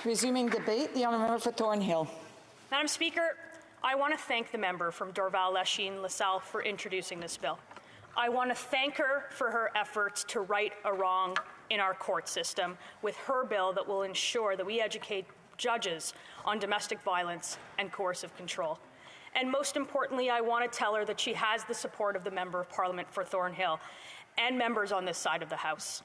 Resuming debate, the honourable member for Thornhill. Madam Speaker, I want to thank the member from Dorval-Lachine-LaSalle for introducing this bill. I want to thank her for her efforts to right a wrong in our court system with her bill that will ensure that we educate judges on domestic violence and coercive control. And most importantly, I want to tell her that she has the support of the Member of Parliament for Thornhill and members on this side of the House.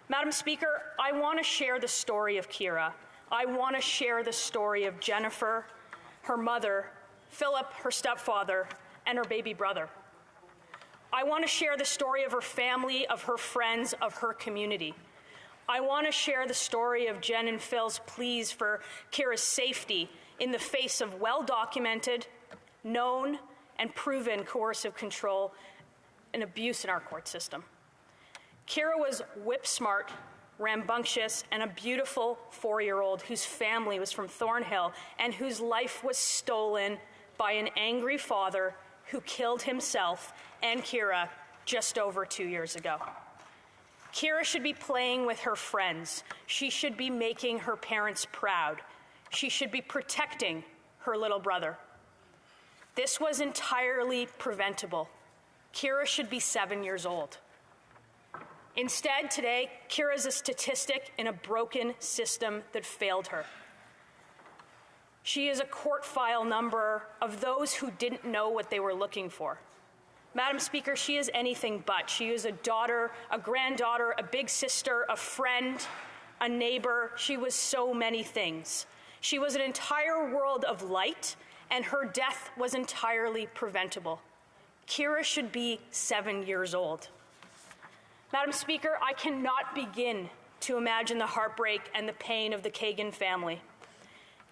Madam Speaker, I want to share the story of Keira. I want to share the story of Jennifer, her mother, Philip, her stepfather, and her baby brother. I want to share the story of her family, of her friends, of her community. I want to share the story of Jen and Phil's pleas for Keira's safety in the face of well-documented, known, and proven coercive control and abuse in our court system. Keira was whip-smart, rambunctious, and a beautiful 4-year-old whose family was from Thornhill and whose life was stolen by an angry father who killed himself and Keira just over 2 years ago. Keira should be playing with her friends. She should be making her parents proud. She should be protecting her little brother. This was entirely preventable. Keira should be 7 years old. Instead, today, Keira is a statistic in a broken system that failed her. She is a court file number of those who didn't know what they were looking for. Madam Speaker, she is anything but. She is a daughter, a granddaughter, a big sister, a friend, a neighbor. She was so many things. She was an entire world of light, and her death was entirely preventable. Keira should be 7 years old. Madam Speaker, I cannot begin to imagine the heartbreak and the pain of the Kagan family.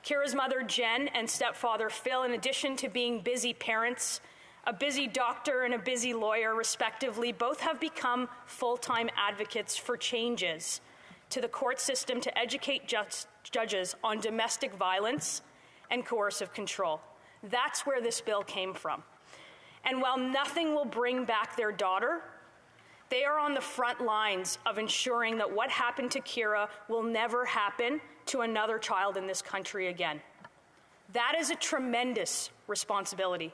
Keira's mother, Jen, and stepfather, Phil, in addition to being busy parents, a busy doctor and a busy lawyer, respectively, both have become full-time advocates for changes to the court system to educate judges on domestic violence and coercive control. That's where this bill came from. And while nothing will bring back their daughter, they are on the front lines of ensuring that what happened to Keira will never happen to another child in this country again. That is a tremendous responsibility.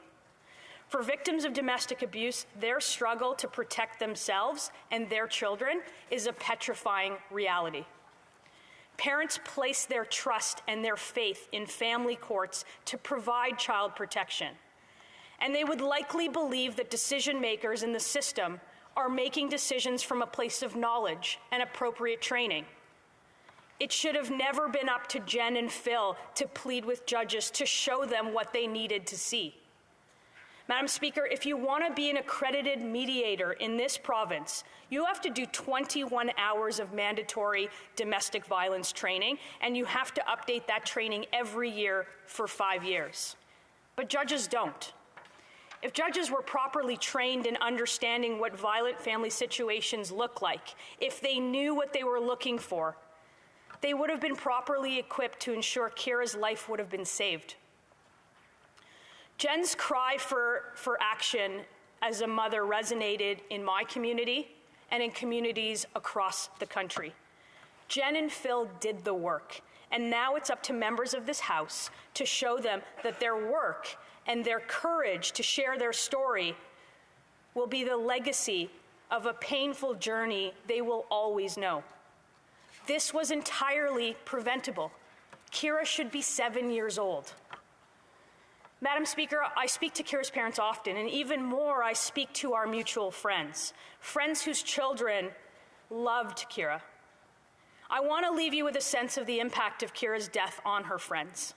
For victims of domestic abuse, their struggle to protect themselves and their children is a petrifying reality. Parents place their trust and their faith in family courts to provide child protection. And they would likely believe that decision makers in the system are making decisions from a place of knowledge and appropriate training. It should have never been up to Jen and Phil to plead with judges to show them what they needed to see. Madam Speaker, if you want to be an accredited mediator in this province, you have to do 21 hours of mandatory domestic violence training, and you have to update that training every year for 5 years. But judges don't. If judges were properly trained in understanding what violent family situations look like, if they knew what they were looking for, they would have been properly equipped to ensure Keira's life would have been saved. Jen's cry for action as a mother resonated in my community and in communities across the country. Jen and Phil did the work, and now it's up to members of this House to show them that their work and their courage to share their story will be the legacy of a painful journey they will always know. This was entirely preventable. Keira should be 7 years old. Madam Speaker, I speak to Keira's parents often, and even more, I speak to our mutual friends whose children loved Keira. I want to leave you with a sense of the impact of Keira's death on her friends.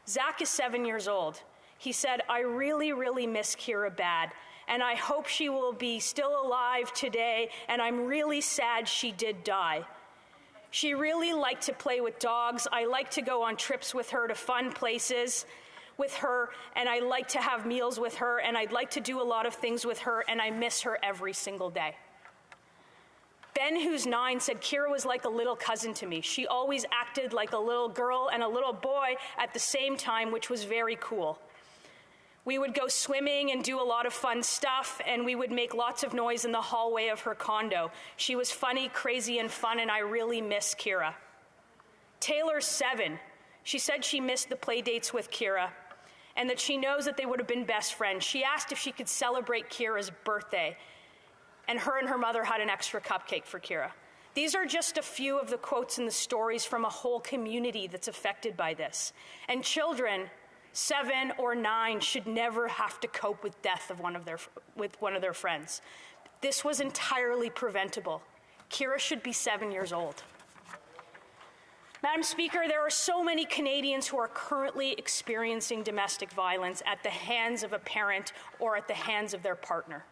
Zach is 7 years old. He said, "I really, really miss Keira bad, and I hope she will be still alive today, and I'm really sad she did die. She really liked to play with dogs. I like to go on trips with her to fun places with her, and I like to have meals with her, and I'd like to do a lot of things with her, and I miss her every single day." Ben, who's 9, said Keira was like a little cousin to me. She always acted like a little girl and a little boy at the same time, which was very cool. We would go swimming and do a lot of fun stuff, and we would make lots of noise in the hallway of her condo. She was funny, crazy, and fun, and I really miss Keira. Taylor's 7. She said she missed the play dates with Keira and that she knows that they would have been best friends. She asked if she could celebrate Keira's birthday, and her mother had an extra cupcake for Keira. These are just a few of the quotes and the stories from a whole community that's affected by this. And children, 7 or 9, should never have to cope with death of one of their friends. This was entirely preventable. Keira should be 7 years old. Madam Speaker, there are so many Canadians who are currently experiencing domestic violence at the hands of a parent or at the hands of their partner.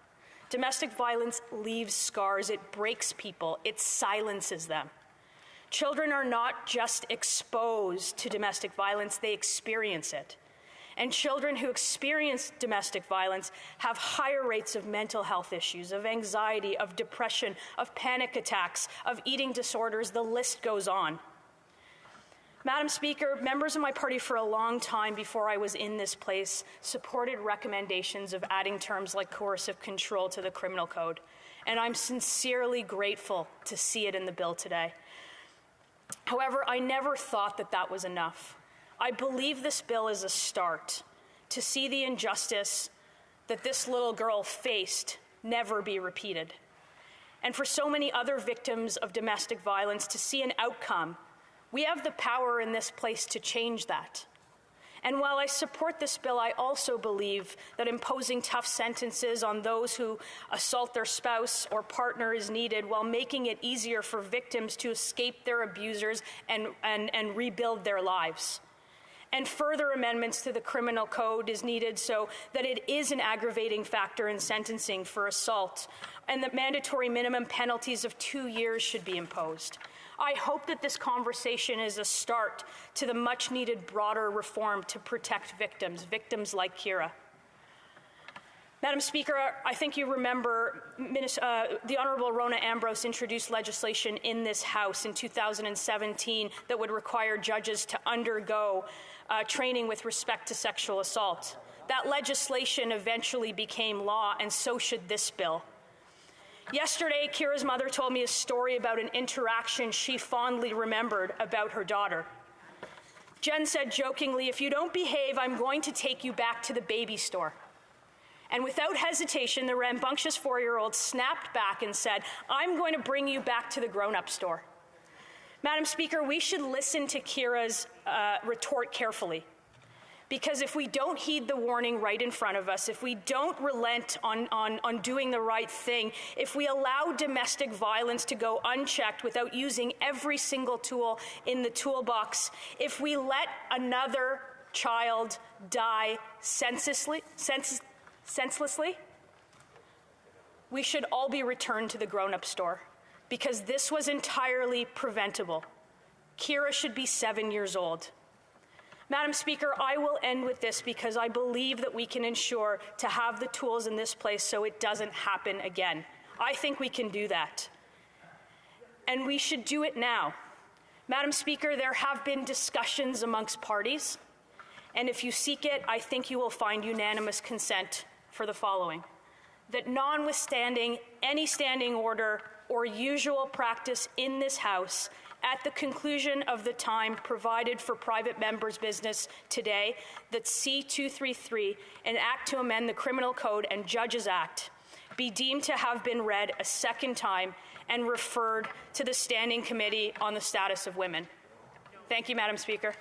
Domestic violence leaves scars, it breaks people, it silences them. Children are not just exposed to domestic violence, they experience it. And children who experience domestic violence have higher rates of mental health issues, of anxiety, of depression, of panic attacks, of eating disorders, the list goes on. Madam Speaker, members of my party for a long time before I was in this place supported recommendations of adding terms like coercive control to the criminal code, and I'm sincerely grateful to see it in the bill today. However, I never thought that that was enough. I believe this bill is a start to see the injustice that this little girl faced never be repeated, and for so many other victims of domestic violence to see an outcome. We have the power in this place to change that. And while I support this bill, I also believe that imposing tough sentences on those who assault their spouse or partner is needed, while making it easier for victims to escape their abusers and rebuild their lives. And further amendments to the criminal code is needed so that it is an aggravating factor in sentencing for assault, and that mandatory minimum penalties of 2 years should be imposed. I hope that this conversation is a start to the much-needed broader reform to protect victims like Keira. Madam Speaker, I think you remember the Honourable Rona Ambrose introduced legislation in this House in 2017 that would require judges to undergo training with respect to sexual assault. That legislation eventually became law, and so should this bill. Yesterday, Keira's mother told me a story about an interaction she fondly remembered about her daughter. Jen said jokingly, "If you don't behave, I'm going to take you back to the baby store." And without hesitation, the rambunctious 4-year-old snapped back and said, "I'm going to bring you back to the grown-up store." Madam Speaker, we should listen to Keira's retort carefully. Because if we don't heed the warning right in front of us, if we don't relent on doing the right thing, if we allow domestic violence to go unchecked without using every single tool in the toolbox, if we let another child die senselessly, we should all be returned to the grown-up store, because this was entirely preventable. Keira should be 7 years old. Madam Speaker, I will end with this because I believe that we can ensure to have the tools in this place so it doesn't happen again. I think we can do that. And we should do it now. Madam Speaker, there have been discussions amongst parties, and if you seek it, I think you will find unanimous consent for the following: that notwithstanding any standing order or usual practice in this House, at the conclusion of the time provided for private members' business today, that C-233, an act to amend the Criminal Code and Judges Act, be deemed to have been read a second time and referred to the Standing Committee on the Status of Women. Thank you, Madam Speaker.